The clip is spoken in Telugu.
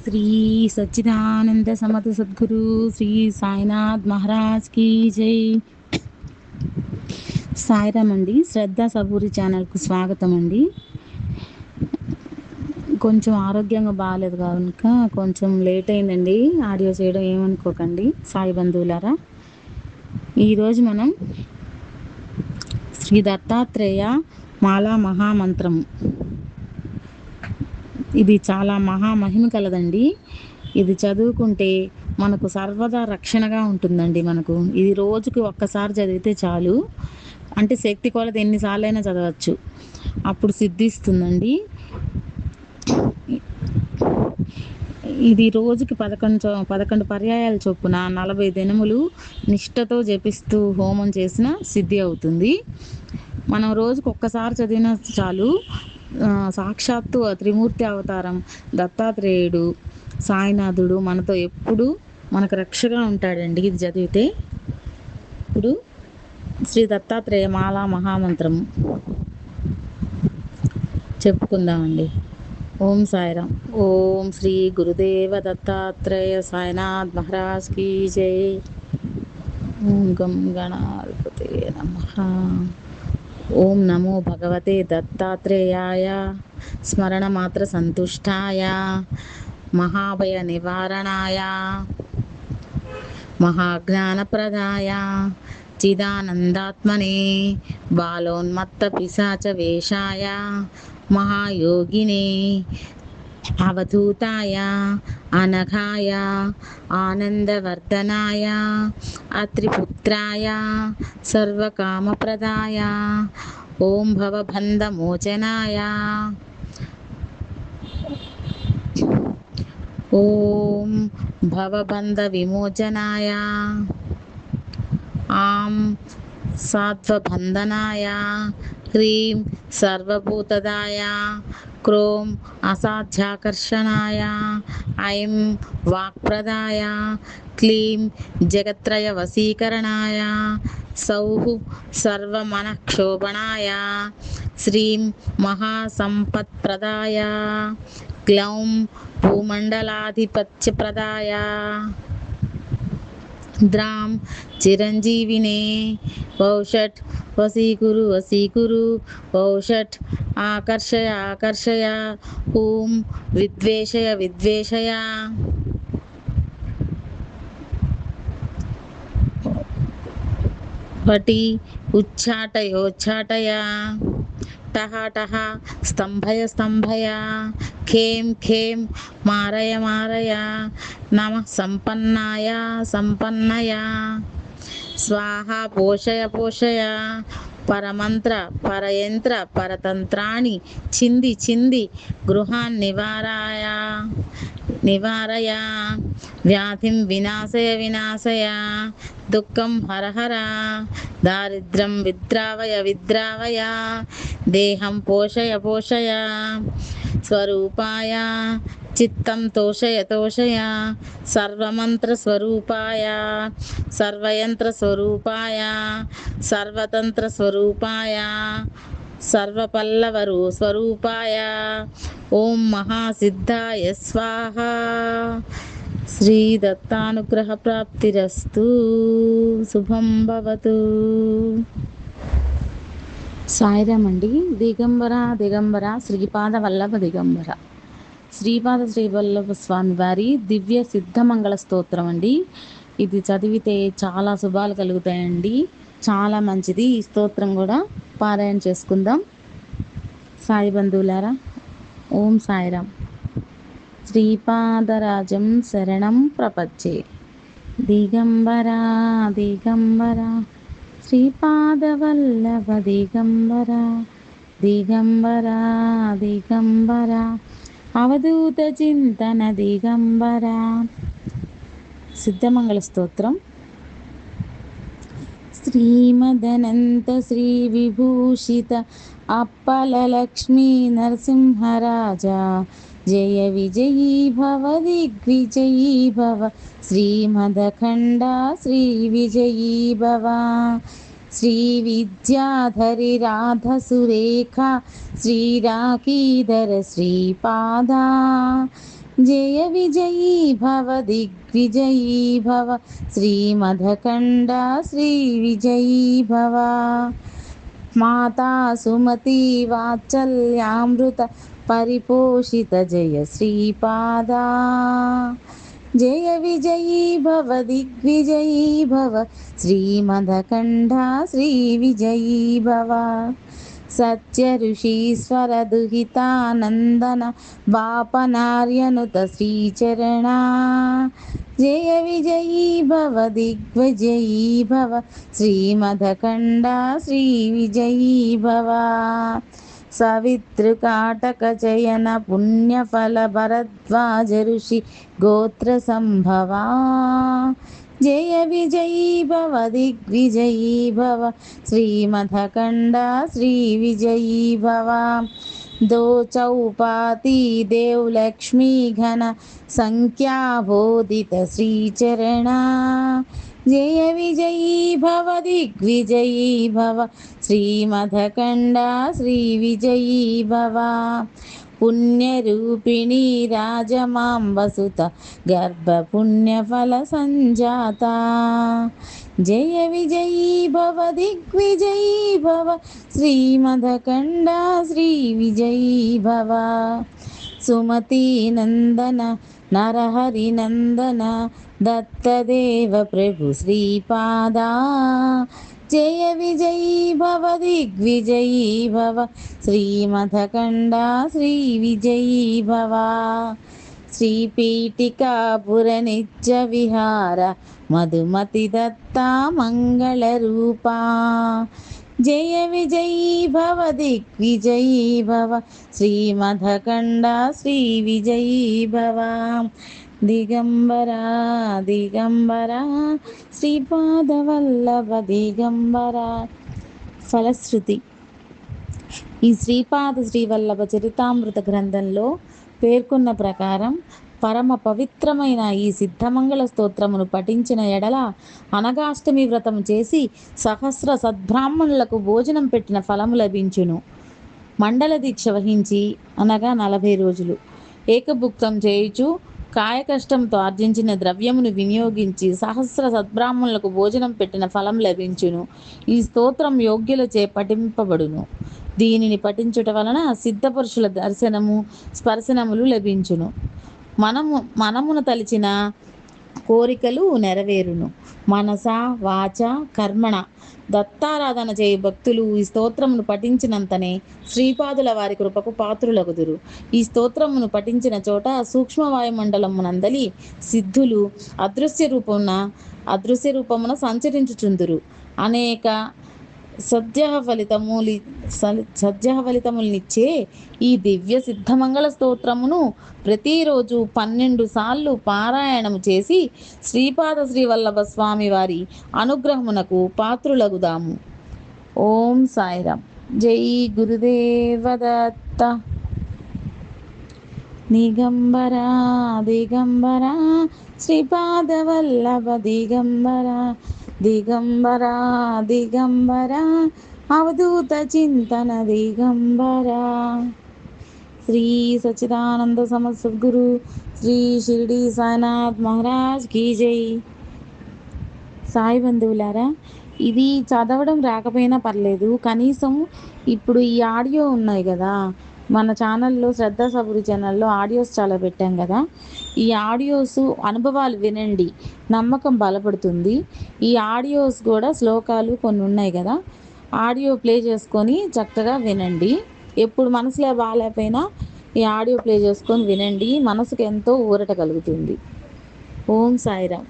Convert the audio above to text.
శ్రీ సచ్చిదానంద సమత సద్గురు శ్రీ సాయినాథ్ మహారాజ్ కి జై. సాయిరామ్ అండి. శ్రద్ధ సబూరి ఛానల్కు స్వాగతం అండి. కొంచెం ఆరోగ్యంగా బాగాలేదు కనుక కొంచెం లేట్ అయిందండి ఆడియో చేయడం, ఏమనుకోకండి సాయి బంధువులారా. ఈరోజు మనం శ్రీ దత్తాత్రేయ మాలా మహామంత్రం, ఇది చాలా మహామహిమ కలదండి. ఇది చదువుకుంటే మనకు సర్వదా రక్షణగా ఉంటుందండి. ఇది రోజుకి ఒక్కసారి చదివితే చాలు, అంటే శక్తి కొలది ఎన్నిసార్లైనా చదవచ్చు, అప్పుడు సిద్ధిస్తుందండి. ఇది రోజుకి 11 పర్యాయాలు చొప్పున 40 దినములు నిష్టతో జపిస్తూ హోమం చేసిన సిద్ధి అవుతుంది. మనం రోజుకి ఒక్కసారి చదివినా చాలు. సాక్షాత్తు త్రిమూర్తి అవతారం దత్తాత్రేయుడు సాయినాథుడు మనతో ఎప్పుడు మనకు రక్షగా ఉంటాడండి ఇది చదివితే. ఇప్పుడు శ్రీ దత్తాత్రేయ మాలా మహామంత్రం చెప్పుకుందామండి. ఓం సాయిరామ్. ఓం శ్రీ గురుదేవ దత్తాత్రేయ సాయినాథ్ మహారాజ్ కీ జై. ఓం గం గణాధిపతే నమః. ఓం నమో భగవతే దత్తాత్రేయాయ స్మరణ మాత్ర సంతుష్టాయ మహాభయ నివారణాయ మహాజ్ఞానప్రదాయ చిదానందాత్మనే బాలోన్మత్త పిశాచ వేషాయ మహాయోగినే అవధూతాయ అనఘాయ ఆనందవర్ధనాయ అత్రిపుత్రాయ సర్వకామప్రదాయ ఓం భవబంధమోచనాయ ఓం భవబంధ విమోచనాయ ఆం సాత్వబంధనాయ హ్రీం సర్వభూతదాయ క్రోం అసాధ్యాకర్షణాయ ఐం వాక్ప్రదాయ క్లీం జగత్రయ వశీకరణాయ సౌః సర్వమనఃక్షోభణాయ శ్రీం మహాసంపత్ప్రదాయ గ్లౌం భూమండలాధిపత్యప్రదాయ ద్రాం చిరంజీవినే వౌషట్ వశీకురు వశీకురు వౌషట్ ఆకర్షయ ఆకర్షయ హూం విద్వేషయ విద్వేషయ వటి ఉచ్చాటయోచ్చాటయ టహ టహ స్తంభయ స్తంభయ ఖేం ఖేం మారయ మారయ నమః సంపన్నాయ సంపన్నయ స్వాహ పోషయ పోషయ పరమంత్ర పరయంత్ర పరతంత్రాణి చింది చింది గృహాన్ నివారాయ నివారయ వ్యాధిం వినాశయ వినాశయ దుఃఖం హరహర దారిద్ర్యం విద్రావయ విద్రావయ దేహం పోషయ పోషయ స్వరూపాయ చిత్తం తోషయ తోషయ సర్వమంత్ర స్వరూపాయ సర్వయంత్ర స్వరూపాయ సర్వతంత్ర స్వరూపాయ సర్వపల్లవరు స్వరూపాయ ఓం మహాసిద్ధాయ స్వాహ. శ్రీ దత్తానుగ్రహ ప్రాప్తిరస్తు. శుభం భవతు. సాయిరామ్ అండి. దిగంబర దిగంబర శ్రీపాద వల్లభ దిగంబర శ్రీపాద శ్రీవల్లభ స్వామి వారి దివ్య సిద్ధమంగళ స్తోత్రం అండి. ఇది చదివితే చాలా శుభాలు కలుగుతాయండి, చాలా మంచిది. ఈ స్తోత్రం కూడా పారాయణ చేసుకుందాం సాయి బంధువులారా. ఓం సాయిరామ్. శ్రీపాదరాజం శరణం ప్రపచ్చే దిగంబర దిగంబర శ్రీపాదవల్లభ దిగంబర దిగంబర దిగంబర అవధూత చింతన దిగంబర. సిద్ధమంగళ స్తోత్రం. శ్రీమదనంత శ్రీ విభూషిత అప్పల లక్ష్మీ నరసింహరాజా జయ విజయీ భవ దిగ్విజయీ భవ శ్రీమదఖండ శ్రీ విజయీ భవ శ్రీ విద్యాధరి రాధ సురేఖ శ్రీరాకీధర శ్రీపాద జయ విజయీ భవ దిగ్విజయీ భవ శ్రీమదఖండ శ్రీ విజయీ భవ మాతా సుమతి వాత్సల్యామృత పరిపోషిత జయ శ్రీపాదా జయ విజయీ భవ దిగ్విజయీ భవ శ్రీమదఖండ శ్రీ విజయీ భవ సత్య ఋషీశ్వర దుహితానందన బాపనార్యనుత శ్రీచరణ జయ విజయీ భవ దిగ్విజయీ భవ శ్రీమదఖండ శ్రీ విజయీ భవ సవితృకాటక చయన పుణ్యఫల భరద్వాజ ఋషి గోత్ర సంభవా జయ విజయీ భవ దిగ్విజయీ భవ శ్రీమదఖండ శ్రీ విజయీ భవ दो चौपाती देव लक्ष्मी घन संख्याबोधित श्रीचरणा जय विजयी भव दिग्विजयी भव श्रीमदखंड श्री विजयी भव पुण्यरूपिणी राजमांबसुत गर्भपुण्यफल संजाता जय विजयी भव दिग्विजयी भव श्रीमदखंड श्री विजयी भव सुमती नंदन नरहरि नंदन दत्तदेव प्रभु श्रीपादा जय विजयी भव दिग्विजयी भव श्रीमदखंड श्री विजयी भव श्रीपीठिकापुर नित्य विहार मधुमति दत्ता मंगल रूपा जय विजयी भव दिग्विजयी भव श्रीमदखंड श्री विजयी भव दिगंबरा दिगंबरा శ్రీపాదవల్లభ దిగంబర. ఫలశ్రుతి. ఈ శ్రీపాద శ్రీవల్లభ చరితామృత గ్రంథంలో పేర్కొన్న ప్రకారం పరమ పవిత్రమైన ఈ సిద్ధమంగళ స్తోత్రమును పఠించిన ఎడల అనగాష్టమి వ్రతం చేసి సహస్ర సద్బ్రాహ్మణులకు భోజనం పెట్టిన ఫలము లభించును. మండల దీక్ష వహించి అనగా 40 రోజులు ఏకభుక్తం చేయుచు కాయకష్టంతో ఆర్జించిన ద్రవ్యమును వినియోగించి సహస్ర సద్బ్రాహ్మణులకు భోజనం పెట్టిన ఫలం లభించును. ఈ స్తోత్రం యోగ్యులచే పఠింపబడును. దీనిని పఠించుట వలన సిద్ధపురుషుల దర్శనము స్పర్శనములు లభించును. మనమున తలిచిన కోరికలు నెరవేరును. మనస వాచ కర్మణ దత్తారాధన చేయు భక్తులు ఈ స్తోత్రమును పఠించినంతనే శ్రీపాదుల వారి కృపకు పాత్రులగుదురు. ఈ స్తోత్రమును పఠించిన చోట సూక్ష్మవాయుమండలమునందలి సిద్ధులు అదృశ్య రూపమున సంచరించుచుందురు. అనేక సద్య ఫలితములనిచ్చే ఈ దివ్య సిద్ధమంగళ స్తోత్రమును ప్రతిరోజు 12 సార్లు పారాయణము చేసి శ్రీపాద శ్రీవల్లభ స్వామి వారి అనుగ్రహమునకు పాత్రులగుదాము. ఓం సాయిరామ్. జై గురుదేవదత్త. దిగంబర దిగంబర శ్రీపాదవల్లభ దిగంబర దిగంబర దిగంబర అవధూత చింతన దిగంబర. శ్రీ సచ్చిదానంద సమర్థ సద్గురు శ్రీ షిరిడి సాయినాథ్ మహారాజ్ కీ జై. సాయి బంధువులారా, ఇది చదవడం రాకపోయినా పర్లేదు, కనీసం ఇప్పుడు ఈ ఆడియో ఉన్నాయి కదా, మన ఛానల్లో శ్రద్ధ సబూరి ఛానల్లో ఆడియోస్ చాలా పెట్టాం కదా, ఈ ఆడియోస్ అనుభవాలు వినండి, నమ్మకం బలపడుతుంది. ఈ ఆడియోస్ కూడా శ్లోకాలు కొన్ని ఉన్నాయి కదా, ఆడియో ప్లే చేసుకొని చక్కగా వినండి. ఎప్పుడు మనసులో బాగాలేకపోయినా ఈ ఆడియో ప్లే చేసుకొని వినండి, మనసుకు ఎంతో ఊరట కలుగుతుంది. ఓం సాయిరామ్.